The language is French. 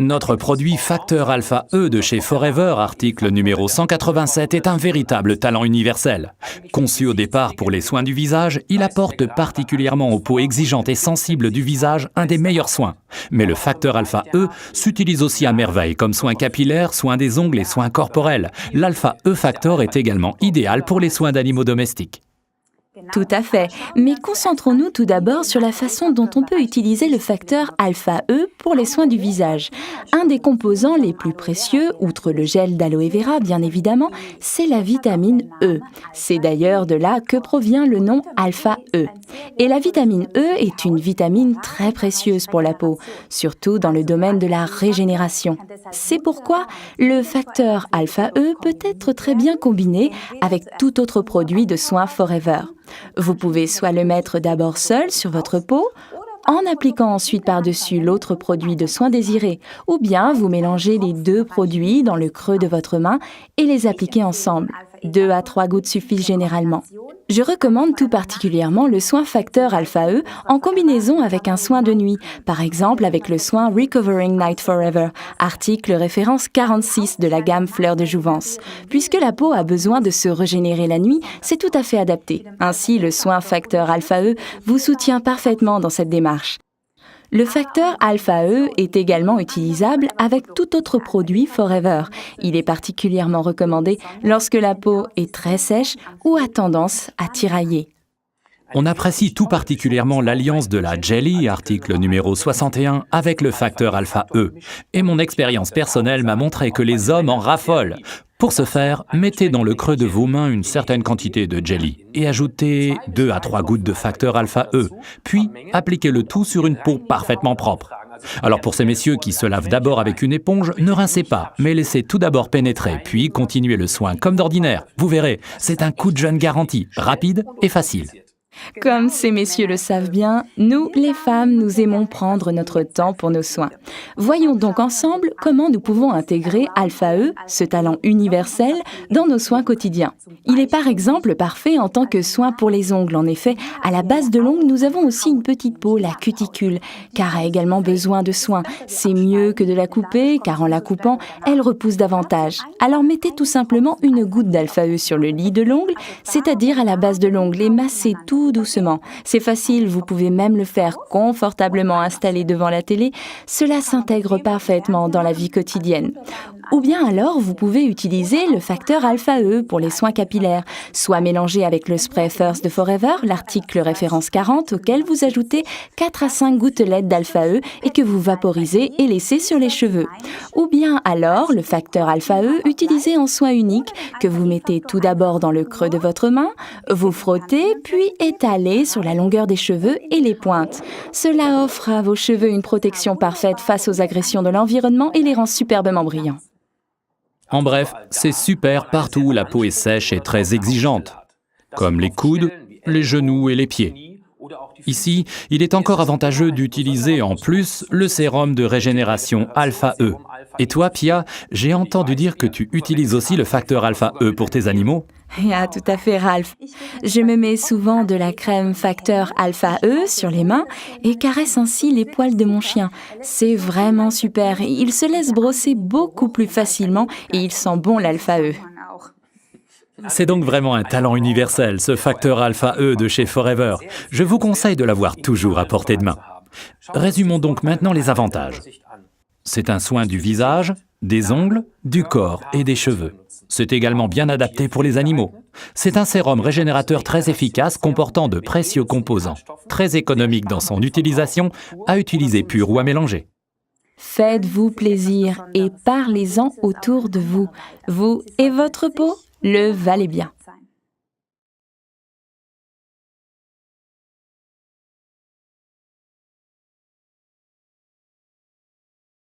Notre produit Facteur Alpha E de chez Forever, article numéro 187, est un véritable talent universel. Conçu au départ pour les soins du visage, il apporte particulièrement aux peaux exigeantes et sensibles du visage un des meilleurs soins. Mais le Facteur Alpha E s'utilise aussi à merveille comme soins capillaires, soins des ongles et soins corporels. L'Alpha E Factor est également idéal pour les soins d'animaux domestiques. Tout à fait, mais concentrons-nous tout d'abord sur la façon dont on peut utiliser le facteur alpha E pour les soins du visage. Un des composants les plus précieux, outre le gel d'aloe vera bien évidemment, c'est la vitamine E. C'est d'ailleurs de là que provient le nom alpha E. Et la vitamine E est une vitamine très précieuse pour la peau, surtout dans le domaine de la régénération. C'est pourquoi le facteur alpha E peut être très bien combiné avec tout autre produit de soins Forever. Vous pouvez soit le mettre d'abord seul sur votre peau, en appliquant ensuite par-dessus l'autre produit de soin désiré, ou bien vous mélangez les deux produits dans le creux de votre main et les appliquez ensemble. 2 à 3 gouttes suffisent généralement. Je recommande tout particulièrement le soin Facteur Alpha E en combinaison avec un soin de nuit, par exemple avec le soin Recovering Night Forever, article référence 46 de la gamme Fleurs de Jouvence. Puisque la peau a besoin de se régénérer la nuit, c'est tout à fait adapté. Ainsi, le soin Facteur Alpha E vous soutient parfaitement dans cette démarche. Le facteur alpha E est également utilisable avec tout autre produit Forever. Il est particulièrement recommandé lorsque la peau est très sèche ou a tendance à tirailler. On apprécie tout particulièrement l'alliance de la Jelly, article numéro 61, avec le facteur Alpha E. Et mon expérience personnelle m'a montré que les hommes en raffolent. Pour ce faire, mettez dans le creux de vos mains une certaine quantité de Jelly et ajoutez 2 à 3 gouttes de facteur Alpha E. Puis, appliquez le tout sur une peau parfaitement propre. Alors pour ces messieurs qui se lavent d'abord avec une éponge, ne rincez pas, mais laissez tout d'abord pénétrer, puis continuez le soin comme d'ordinaire. Vous verrez, c'est un coup de jeune garanti, rapide et facile. Comme ces messieurs le savent bien, nous, les femmes, nous aimons prendre notre temps pour nos soins. Voyons donc ensemble comment nous pouvons intégrer Alpha E, ce talent universel, dans nos soins quotidiens. Il est par exemple parfait en tant que soin pour les ongles. En effet, à la base de l'ongle, nous avons aussi une petite peau, la cuticule, car a également besoin de soins. C'est mieux que de la couper, car en la coupant, elle repousse davantage. Alors mettez tout simplement une goutte d'Alpha E sur le lit de l'ongle, c'est-à-dire à la base de l'ongle, et massez tout doucement. C'est facile, vous pouvez même le faire confortablement installé devant la télé. Cela s'intègre parfaitement dans la vie quotidienne. Ou bien alors, vous pouvez utiliser le facteur Alpha E pour les soins capillaires, soit mélangé avec le spray First de Forever, l'article référence 40, auquel vous ajoutez 4 à 5 gouttelettes d'Alpha E et que vous vaporisez et laissez sur les cheveux. Ou bien alors, le facteur Alpha E utilisé en soin unique, que vous mettez tout d'abord dans le creux de votre main, vous frottez, puis étalez sur la longueur des cheveux et les pointes. Cela offre à vos cheveux une protection parfaite face aux agressions de l'environnement et les rend superbement brillants. En bref, c'est super partout où la peau est sèche et très exigeante, comme les coudes, les genoux et les pieds. Ici, il est encore avantageux d'utiliser en plus le sérum de régénération Alpha E. Et toi, Pia, j'ai entendu dire que tu utilises aussi le facteur Alpha E pour tes animaux. Ah, tout à fait, Ralph. Je me mets souvent de la crème facteur Alpha E sur les mains et caresse ainsi les poils de mon chien. C'est vraiment super. Il se laisse brosser beaucoup plus facilement et il sent bon l'Alpha E. C'est donc vraiment un talent universel, ce facteur Alpha E de chez Forever. Je vous conseille de l'avoir toujours à portée de main. Résumons donc maintenant les avantages. C'est un soin du visage, des ongles, du corps et des cheveux. C'est également bien adapté pour les animaux. C'est un sérum régénérateur très efficace comportant de précieux composants, très économique dans son utilisation, à utiliser pur ou à mélanger. Faites-vous plaisir et parlez-en autour de vous. Vous et votre peau le valez bien.